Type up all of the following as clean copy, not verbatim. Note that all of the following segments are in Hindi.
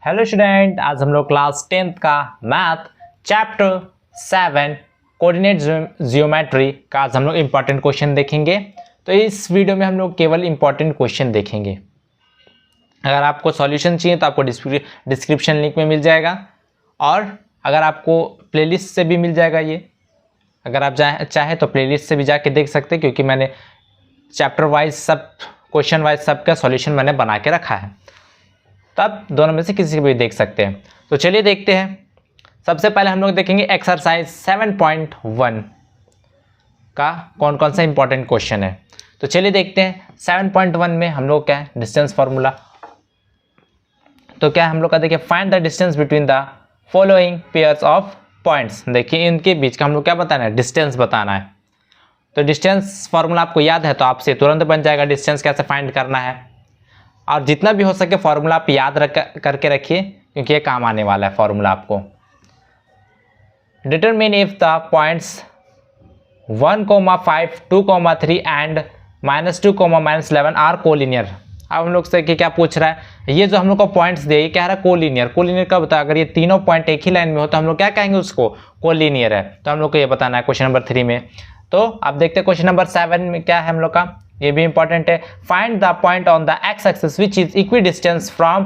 हेलो स्टूडेंट, आज हम लोग क्लास 10th का मैथ चैप्टर 7 कोऑर्डिनेट जियोमेट्री का आज हम लोग इम्पॉर्टेंट क्वेश्चन देखेंगे। तो इस वीडियो में हम लोग केवल इम्पॉर्टेंट क्वेश्चन देखेंगे। अगर आपको सॉल्यूशन चाहिए तो आपको डिस्क्रिप्शन लिंक में मिल जाएगा, और अगर आपको प्लेलिस्ट से भी मिल जाएगा। ये अगर आप चाहे तो प्लेलिस्ट से भी जाके देख सकते हैं, क्योंकि मैंने चैप्टर वाइज सब क्वेश्चन वाइज सबका सॉल्यूशन मैंने बना के रखा है, तब दोनों में से किसी को भी देख सकते हैं। तो चलिए देखते हैं। सबसे पहले हम लोग देखेंगे एक्सरसाइज 7.1 का कौन कौन सा इंपॉर्टेंट क्वेश्चन है। तो चलिए देखते हैं। 7.1 में हम लोग क्या है, डिस्टेंस फार्मूला। तो क्या हम लोग का देखिए, find the distance between the following pairs of points. देखिए इनके बीच का हम लोग क्या बताना है, डिस्टेंस बताना है। तो डिस्टेंस फार्मूला आपको याद है तो आपसे तुरंत बन जाएगा डिस्टेंस कैसे फाइंड करना है। और जितना भी हो सके फार्मूला आप याद करके रखिए, क्योंकि ये काम आने वाला है फार्मूला आपको। Determine if the points 1, 5, 2, 3 and -2, -11 are collinear. अब हम लोग से क्या पूछ रहा है, ये जो हम लोग को पॉइंट्स दे, ये क्या रहा है, कोलिनियर। कोलिनियर का बता, अगर ये तीनों पॉइंट एक ही लाइन में हो तो हम लोग क्या कहेंगे, उसको कोलिनियर है। तो हम लोग को ये बताना है क्वेश्चन नंबर 3 में। तो अब देखते हैं क्वेश्चन नंबर 7 में क्या है हम लोग का, ये भी इंपॉर्टेंट है। Find the point on the x axis which is equidistant from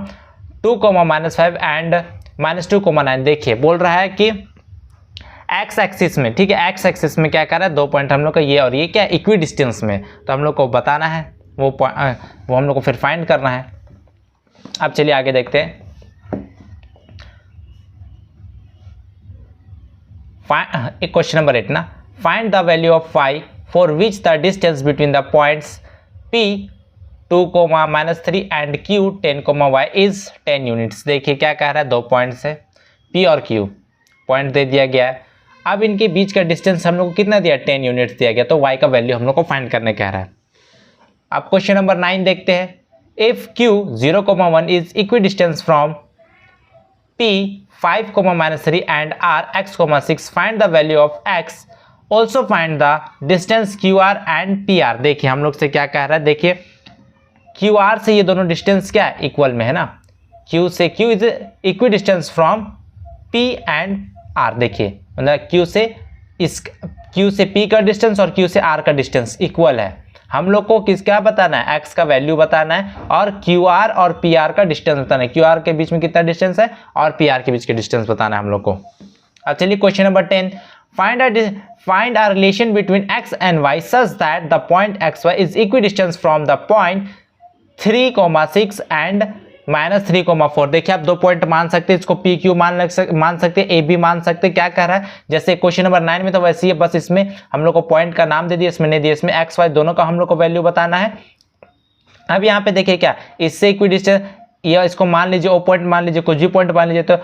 2, -5 and -2, 9। देखिए बोल रहा है कि एक्स एक्सिस में, ठीक है, एक्स एक्सिस में क्या कर रहा है, दो पॉइंट हम लोग का ये और ये क्या इक्वी डिस्टेंस में। तो हम लोग को बताना है वो हम लोग को फिर फाइंड करना है। अब चलिए आगे देखते हैं। क्वेश्चन नंबर 8 ना, find the value of phi for which the distance between the points P 2, -3 and Q 10, y is 10 units। देखिए क्या कह रहा है, दो पॉइंट्स है P और Q, पॉइंट दे दिया गया है। अब इनके बीच का डिस्टेंस हम लोग को कितना दिया, 10 यूनिट्स दिया गया। तो y का वैल्यू हम लोग को फाइंड करने कह रहा है। अब क्वेश्चन नंबर 9 देखते हैं। If Q 0, 1 is equidistant from P 5, -3 and R x, 6 find the value of x। Also find the distance Q R and P R. देखिए हम लोग से क्या कह रहा है, देखिए क्यू आर से ये दोनों डिस्टेंस क्या है, इक्वल में है ना। क्यू से Q is equidistant from P and R. देखिए मतलब क्यू से पी का डिस्टेंस और क्यू से आर का डिस्टेंस इक्वल है। हम लोग को क्या बताना है, एक्स का वैल्यू बताना है, और क्यू आर और पी आर का डिस्टेंस बताना है। क्यू आर के बीच में कितना डिस्टेंस है और पी आर के बीच के डिस्टेंस बताना है हम लोग को। अब चलिए question number 10। Find a relation between x and y such that the point xy is equidistant from the point 3, 6 and -3, 4। देखिए आप दो पॉइंट मान सकते हैं, इसको पी क्यू मान सकते हैं, ए बी मान सकते हैं। क्या कह रहा है, जैसे क्वेश्चन नंबर 9 में तो वैसे ही है, बस इसमें हम लोग को पॉइंट का नाम दे दिया, इसमें नहीं दिया। इसमें एक्स वाई दोनों का हम लोग को वैल्यू बताना है। अब यहाँ पे देखिए क्या, इससे इक्विडिस्टेंस, या इसको मान लीजिए ओ पॉइंट मान लीजिए, कुछ भी पॉइंट मान लीजिए, तो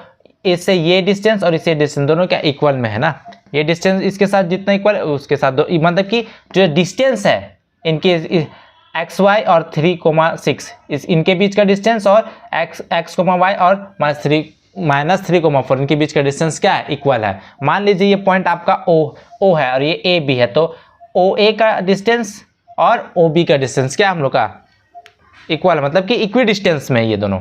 इससे ये डिस्टेंस और इससे डिस्टेंस दोनों क्या इक्वल में है ना। ये डिस्टेंस इसके साथ जितना इक्वल है उसके साथ दो, मतलब कि जो डिस्टेंस है इनके एक्स वाई और 3, 6 इनके बीच का डिस्टेंस, और एक्स, वाई और -3, 4 इनके बीच का डिस्टेंस क्या है, इक्वल है। मान लीजिए ये पॉइंट आपका ओ है और ये ए बी है, तो ओ ए का डिस्टेंस और ओ बी का डिस्टेंस क्या हम लोग का इक्वल है, मतलब कि इक्वी डिस्टेंस में ये दोनों।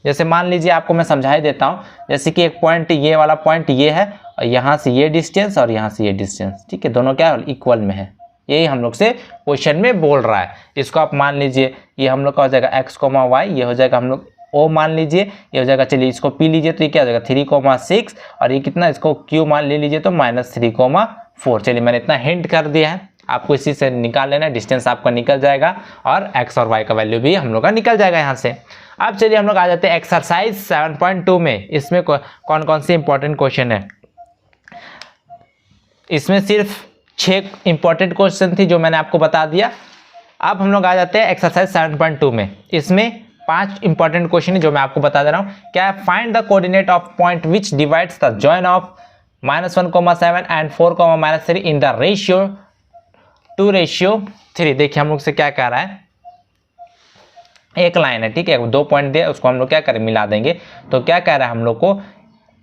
जैसे मान लीजिए आपको मैं समझा ही देता हूँ, जैसे कि एक पॉइंट, ये वाला पॉइंट ये है, और यहाँ से ये डिस्टेंस और यहाँ से ये डिस्टेंस, ठीक है, दोनों क्या इक्वल में है। यही हम लोग से क्वेश्चन में बोल रहा है। इसको आप मान लीजिए, ये हम लोग का हो जाएगा x, y, ये हो जाएगा हम लोग o मान लीजिए, ये हो जाएगा, चलिए इसको p लीजिए तो ये क्या हो जाएगा 3, 6, और ये कितना, इसको q मान ले लीजिए तो -3, 4। चलिए मैंने इतना हिंट कर दिया है, आपको इसी से निकाल लेना है। डिस्टेंस आपका निकल जाएगा और x और y का वैल्यू भी हम लोग का निकल जाएगा यहाँ से। अब चलिए हम लोग आ जाते हैं एक्सरसाइज 7.2 में। इसमें कौन कौन से इंपॉर्टेंट क्वेश्चन है। इसमें सिर्फ 6 इंपॉर्टेंट क्वेश्चन थी जो मैंने आपको बता दिया। अब हम लोग आ जाते हैं एक्सरसाइज 7.2 में। इसमें 5 इंपॉर्टेंट क्वेश्चन है जो मैं आपको बता दे रहा हूँ। क्या है, find the coordinate of point which divides the join of -1, 7 and 4, -3 in the ratio 2:3। देखिए हम लोग से क्या कह रहा है, एक लाइन है, ठीक है, दो पॉइंट दिया, उसको हम लोग क्या करें, मिला देंगे। तो क्या कह रहा है हम लोग को,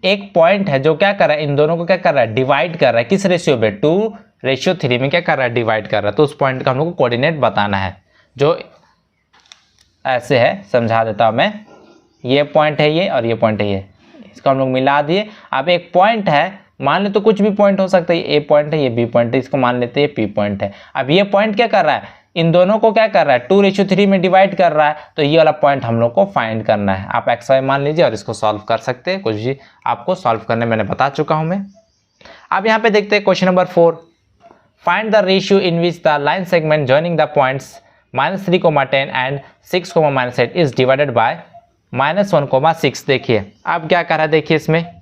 एक पॉइंट है जो क्या कर रहा है, इन दोनों को क्या कर रहा है, डिवाइड कर रहा है। किस रेशियो पे, 2:3 में क्या कर रहा है, डिवाइड कर रहा है। तो उस पॉइंट का हम लोग को कोऑर्डिनेट बताना है, जो ऐसे है, समझा देता हूं मैं। ये पॉइंट है ये और ये पॉइंट है ये, इसको हम लोग मिला दिए। अब एक पॉइंट है, मान ले तो कुछ भी पॉइंट हो सकता है, ए पॉइंट है, ये बी पॉइंट है, इसको मान लेते हैं पी पॉइंट है। अब ये पॉइंट क्या कर रहा है, इन दोनों को क्या कर रहा है 2:3 में डिवाइड कर रहा है, तो ये वाला पॉइंट हम लोग को फाइंड करना है। आप एक्स वाई मान लीजिए और इसको सॉल्व कर सकते हैं, कुछ भी आपको सॉल्व करने मैंने बता चुका हूं मैं। अब यहाँ पे देखते हैं question number 4, find the ratio in which the line segment joining the points -3,10 and 6,-8 is divided by -1,6। देखिए अब क्या कर रहा है, देखिए इसमें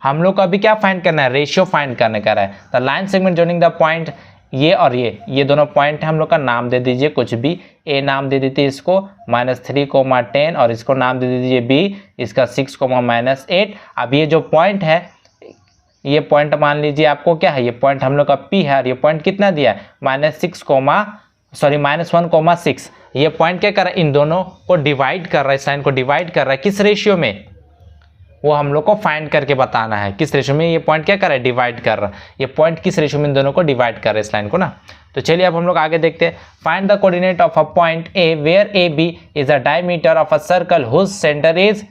हम लोग को अभी क्या फाइंड करना है, रेशियो फाइंड करने का है। The line segment joining the point, ये और ये दोनों पॉइंट है, हम लोग का नाम दे दीजिए कुछ भी, ए नाम दे देती है इसको -3,10 और इसको नाम दे दीजिए बी, इसका 6,-8। अब ये जो पॉइंट है, ये पॉइंट मान लीजिए आपको क्या है, ये पॉइंट हम लोग का पी है और ये पॉइंट कितना दिया है -1,6। ये पॉइंट क्या कर रहा है, इन दोनों को डिवाइड कर रहा है, इस लाइन को डिवाइड कर रहा है, किस रेशियो में, वो हम लोग को फाइंड करके बताना है किस रेशियो में ये पॉइंट क्या कर रहा है, डिवाइड कर रहा है। ये पॉइंट किस रेशियो में इन दोनों को डिवाइड कर रहा है इस लाइन को ना। तो चलिए अब हम लोग आगे देखते हैं। Find the coordinate of a point A where A B is a diameter of a circle whose centre is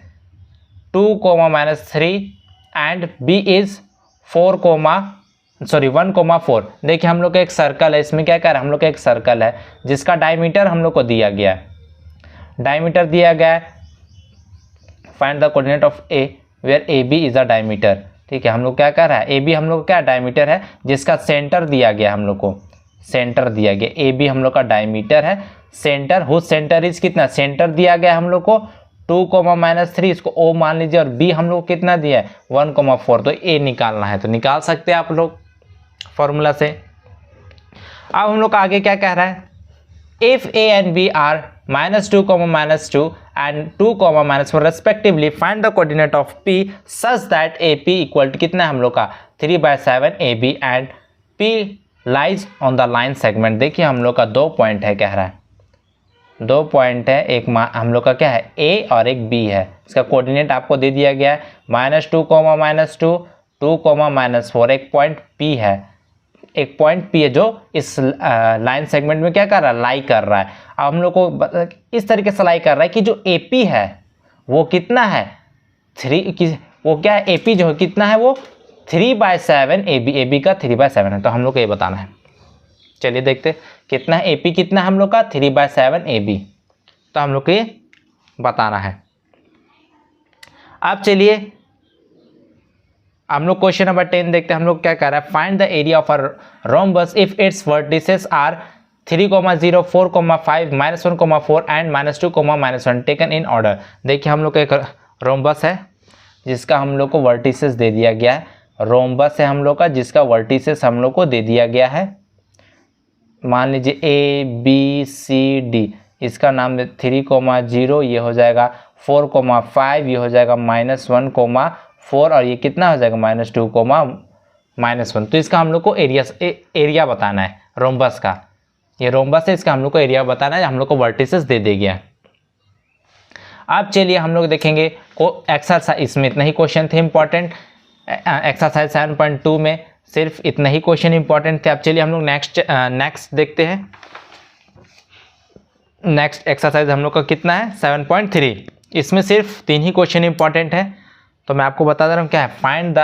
2,-3 and B is 1,4। देखिए हम लोग का एक सर्कल है, इसमें क्या कर रहा है, हम लोग का एक सर्कल है जिसका डायमीटर हम लोग को दिया गया है, डायमीटर दिया गया है। Find the coordinate of A where A B is a diameter. ठीक है, हम लोग क्या कर रहा है, ए बी हम लोग क्या डायमीटर है जिसका सेंटर दिया गया, हम लोग को सेंटर दिया गया, ए बी हम लोग का डायमीटर है। सेंटर हुज सेंटर इज कितना, सेंटर दिया गया हम लोग को 2,-3, इसको ओ मान लीजिए, और बी हम लोग को कितना दिया है 1,4। तो ए निकालना है, तो निकाल सकते हैं आप लोग फॉर्मूला से। अब हम लोग का आगे क्या कह रहा है, if A and B are -2, and 2, respectively find the coordinate of P such that AP equal to कितना है हम लोग का 3/7 AB and P lies on the line segment। देखिए हम लोग का 2 पॉइंट है, कह रहा है 2 पॉइंट है, एक हम लोग का क्या है A और एक B है। इसका कोऑर्डिनेट आपको दे दिया गया है -2, -2, 2, -4। एक पॉइंट P है, एक पॉइंट P है जो इस लाइन सेगमेंट में क्या कर रहा है, लाई कर रहा है। अब हम लोग को इस तरीके से लाई कर रहा है कि जो AP है वो कितना है 3, वो क्या है AP जो है कितना है, वो 3/7 AB का 3/7 है। तो हम लोग को ये बताना है। चलिए देखते कितना है AP, कितना है हम लोग का 3/7 AB। तो हम लोग को ये बताना है। अब चलिए हम लोग क्वेश्चन नंबर 10 देखते हैं। हम लोग क्या कर रहा है, find the area of a rhombus if its vertices are 3,0, 4,5, -1,4 and -2, -1 taken in order. देखिए हम लोग का एक रोम्बस है जिसका हम लोग को वर्टिसेस दे दिया गया है, रोम्बस है हम लोग का जिसका वर्टिसेस हम लोग को दे दिया गया है। मान लीजिए ABCD, इसका नाम 3,0, ये हो जाएगा 4,5, ये हो जाएगा -1,4 और ये कितना हो जाएगा -2, -1। तो इसका हम लोग को एरिया बताना है रोम्बस का। ये रोम्बस है, इसका हम लोग को एरिया बताना है, हम लोग को वर्टिसेस दे गया। अब चलिए हम लोग देखेंगे को एक्सरसाइज, इसमें इतना ही क्वेश्चन थे इंपॉर्टेंट। एक्सरसाइज 7.2 में सिर्फ इतना ही क्वेश्चन इंपॉर्टेंट थे। अब चलिए हम लोग नेक्स्ट देखते हैं। नेक्स्ट एक्सरसाइज हम लोग का कितना है 7.3, इसमें सिर्फ 3 ही क्वेश्चन इंपॉर्टेंट है। तो मैं आपको बता दे रहा हूँ क्या है, find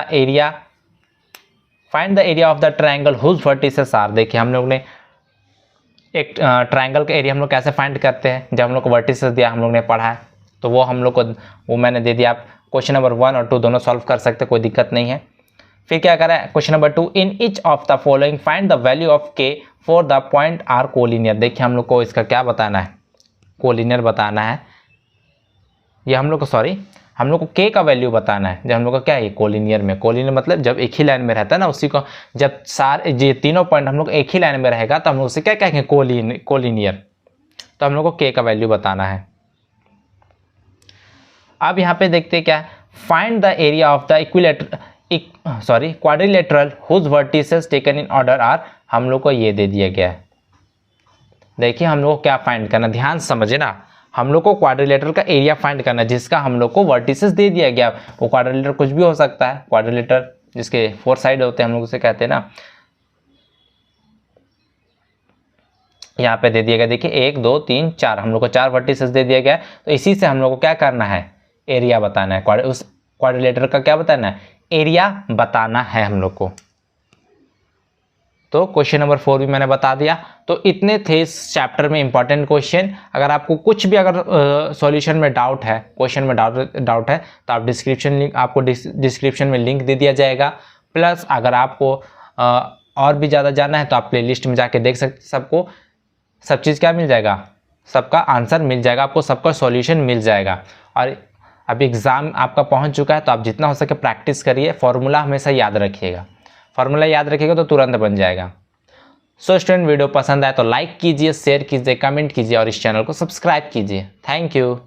the area of the triangle whose vertices are. देखिए हम लोग ने एक ट्रायंगल का एरिया हम लोग कैसे फाइंड करते हैं, जब हम लोग को वर्टिसेस दिया हम लोग ने पढ़ा है, तो वो हम लोग को वो मैंने दे दिया। आप क्वेश्चन नंबर 1 और 2 दोनों सॉल्व कर सकते, कोई दिक्कत नहीं है। फिर क्या करा है, question number 2, in each of the following find the value of K for the point are collinear. देखिए हम लोग को इसका क्या बताना है, कोलिनियर बताना है। ये हम लोग को हम लोग को K का वैल्यू बताना है, जब हम लोग का क्या है कोलिनियर में। कोलिनियर मतलब जब एक ही लाइन में रहता है ना, उसी को जब ये तीनों पॉइंट हम लोग एक ही लाइन में रहेगा तो हम लोग उसे क्या कहेंगे कोलिनियर। तो हम लोग को K का वैल्यू बताना है। अब यहाँ पे देखते क्या है, find the area of the quadrilateral whose vertices taken in order are. हम लोग को ये दे दिया गया है। देखिए हम लोग को क्या फाइंड करना, ध्यान से समझे ना, हम लोग को क्वाड्रिलेटरल का एरिया फाइंड करना है जिसका हम लोग को वर्टिसेस दे दिया गया। वो क्वाड्रिलेटर कुछ भी हो सकता है, क्वाड्रिलेटर जिसके 4 साइड होते हैं हम लोग उसे कहते हैं ना। यहाँ पे दे दिया गया, देखिए 1 2 3 4, हम लोग को 4 वर्टिसेस दे दिया गया है। तो इसी से हम लोग को क्या करना है, एरिया बताना है, उस क्वाड्रिलेटरल का क्या बताना है, एरिया बताना है हम लोग को। तो क्वेश्चन नंबर 4 भी मैंने बता दिया। तो इतने थे इस चैप्टर में इंपॉर्टेंट क्वेश्चन। अगर आपको कुछ भी अगर सॉल्यूशन में डाउट है, क्वेश्चन में डाउट है, तो आप डिस्क्रिप्शन में लिंक दे दिया जाएगा। प्लस अगर आपको और भी ज़्यादा जानना है तो आप प्लेलिस्ट में जाके देख सकते, सबको सब चीज़ क्या मिल जाएगा, सबका आंसर मिल जाएगा, आपको सबका सॉल्यूशन मिल जाएगा। और अभी एग्ज़ाम आपका पहुंच चुका है, तो आप जितना हो सके प्रैक्टिस करिए, फॉर्मूला हमेशा याद रखिएगा, फॉर्मूला याद रखिएगा तो तुरंत बन जाएगा। सो स्टूडेंट, वीडियो पसंद आए तो लाइक कीजिए, शेयर कीजिए, कमेंट कीजिए और इस चैनल को सब्सक्राइब कीजिए। Thank you.